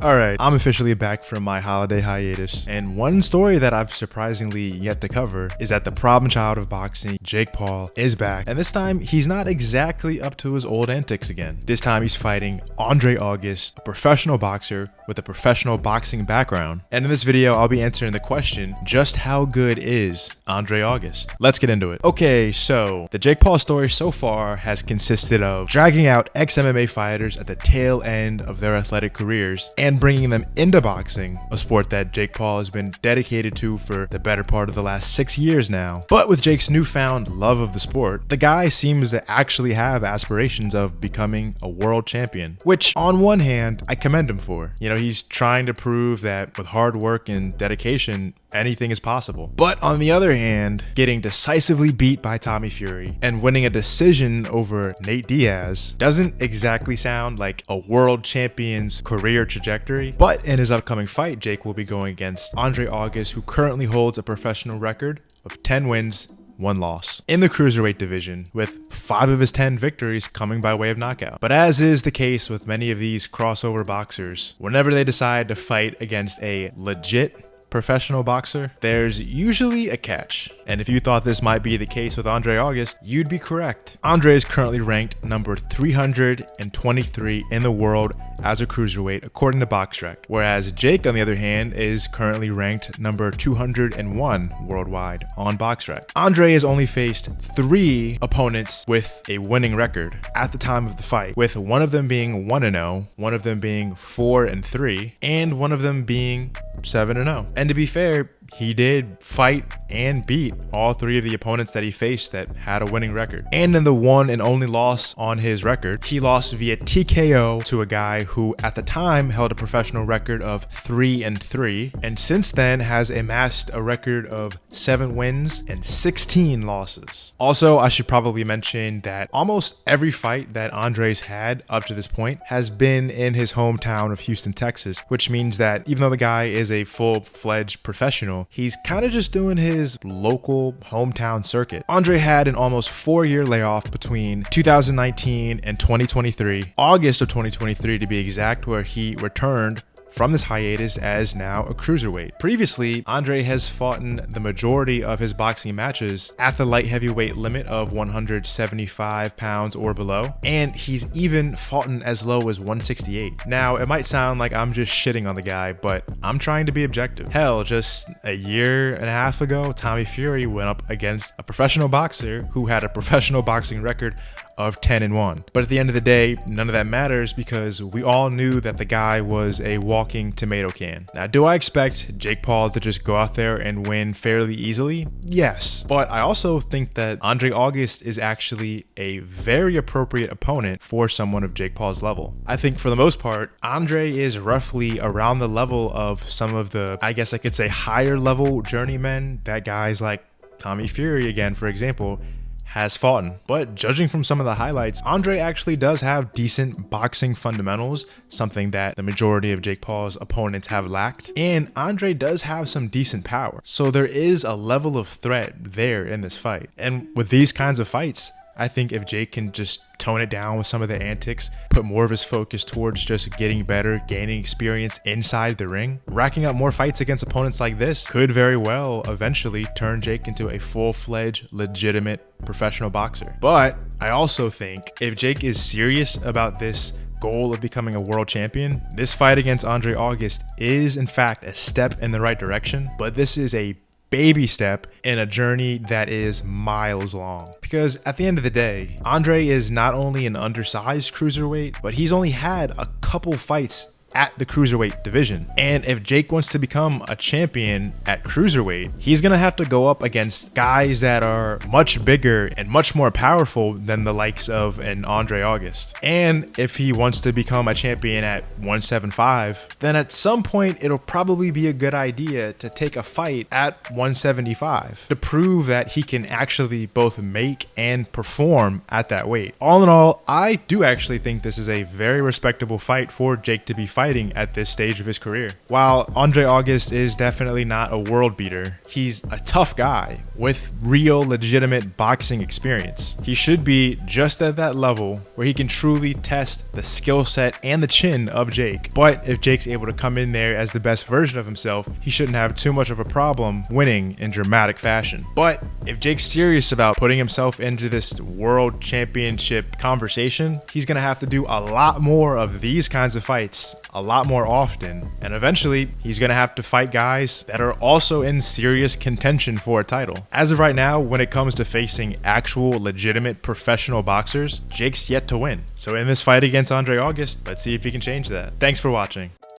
Alright, I'm officially back from my holiday hiatus, and one story that I've surprisingly yet to cover is that the problem child of boxing, Jake Paul, is back, and this time he's not exactly up to his old antics again. This time he's fighting Andre August, a professional boxer with a professional boxing background. And in this video, I'll be answering the question, just how good is Andre August? Let's get into it. Okay, so the Jake Paul story so far has consisted of dragging out ex-MMA fighters at the tail end of their athletic careers and bringing them into boxing, a sport that Jake Paul has been dedicated to for the better part of the last 6 years now. But with Jake's newfound love of the sport, the guy seems to actually have aspirations of becoming a world champion, which on one hand, I commend him for. You know, he's trying to prove that with hard work and dedication, anything is possible. But on the other hand, getting decisively beat by Tommy Fury and winning a decision over Nate Diaz doesn't exactly sound like a world champion's career trajectory. But in his upcoming fight, Jake will be going against Andre August, who currently holds a professional record of 10 wins, 1 loss in the cruiserweight division, with 5 of his 10 victories coming by way of knockout. But as is the case with many of these crossover boxers, whenever they decide to fight against a legit professional boxer, there's usually a catch. And if you thought this might be the case with Andre August, you'd be correct. Andre is currently ranked number 323 in the world as a cruiserweight according to BoxRec, whereas Jake, on the other hand, is currently ranked number 201 worldwide on BoxRec. Andre has only faced 3 opponents with a winning record at the time of the fight, with one of them being 1-0, one of them being 4-3, and one of them being 7-0. And to be fair, he did fight and beat all 3 of the opponents that he faced that had a winning record. And in the one and only loss on his record, he lost via TKO to a guy who at the time held a professional record of 3-3, and since then has amassed a record of 7 wins and 16 losses. Also, I should probably mention that almost every fight that Andre's had up to this point has been in his hometown of Houston, Texas, which means that even though the guy is a full-fledged professional, he's kind of just doing his local hometown circuit. Andre had an almost 4-year layoff between 2019 and 2023, August of 2023 to be exact, where he returned from this hiatus as now a cruiserweight. Previously, Andre has fought in the majority of his boxing matches at the light heavyweight limit of 175 pounds or below, and he's even fought in as low as 168. Now, it might sound like I'm just shitting on the guy, but I'm trying to be objective. Hell, just a year and a half ago, Tommy Fury went up against a professional boxer who had a professional boxing record of 10-1. But at the end of the day, none of that matters because we all knew that the guy was a walking tomato can. Now, do I expect Jake Paul to just go out there and win fairly easily? Yes. But I also think that Andre August is actually a very appropriate opponent for someone of Jake Paul's level. I think for the most part, Andre is roughly around the level of some of the, I guess I could say, higher level journeymen that guys like Tommy Fury, again, for example, has fought in. But judging from some of the highlights, Andre actually does have decent boxing fundamentals, something that the majority of Jake Paul's opponents have lacked. And Andre does have some decent power. So there is a level of threat there in this fight. And with these kinds of fights, I think if Jake can just tone it down with some of the antics, put more of his focus towards just getting better, gaining experience inside the ring, racking up more fights against opponents like this could very well eventually turn Jake into a full-fledged, legitimate professional boxer. But I also think if Jake is serious about this goal of becoming a world champion, this fight against Andre August is in fact a step in the right direction, but this is a baby step in a journey that is miles long. Because at the end of the day, Andre is not only an undersized cruiserweight, but he's only had a couple fights at the cruiserweight division. And if Jake wants to become a champion at cruiserweight, he's gonna have to go up against guys that are much bigger and much more powerful than the likes of an Andre August. And if he wants to become a champion at 175, then at some point it'll probably be a good idea to take a fight at 175 to prove that he can actually both make and perform at that weight. All in all, I do actually think this is a very respectable fight for Jake to be fighting fighting at this stage of his career. While Andre August is definitely not a world beater, he's a tough guy with real legitimate boxing experience. He should be just at that level where he can truly test the skill set and the chin of Jake. But if Jake's able to come in there as the best version of himself, he shouldn't have too much of a problem winning in dramatic fashion. But if Jake's serious about putting himself into this world championship conversation, he's gonna have to do a lot more of these kinds of fights a lot more often, and eventually he's gonna have to fight guys that are also in serious contention for a title. As of right now, when it comes to facing actual legitimate professional boxers, Jake's yet to win. So in this fight against Andre August, let's see if he can change that. Thanks for watching.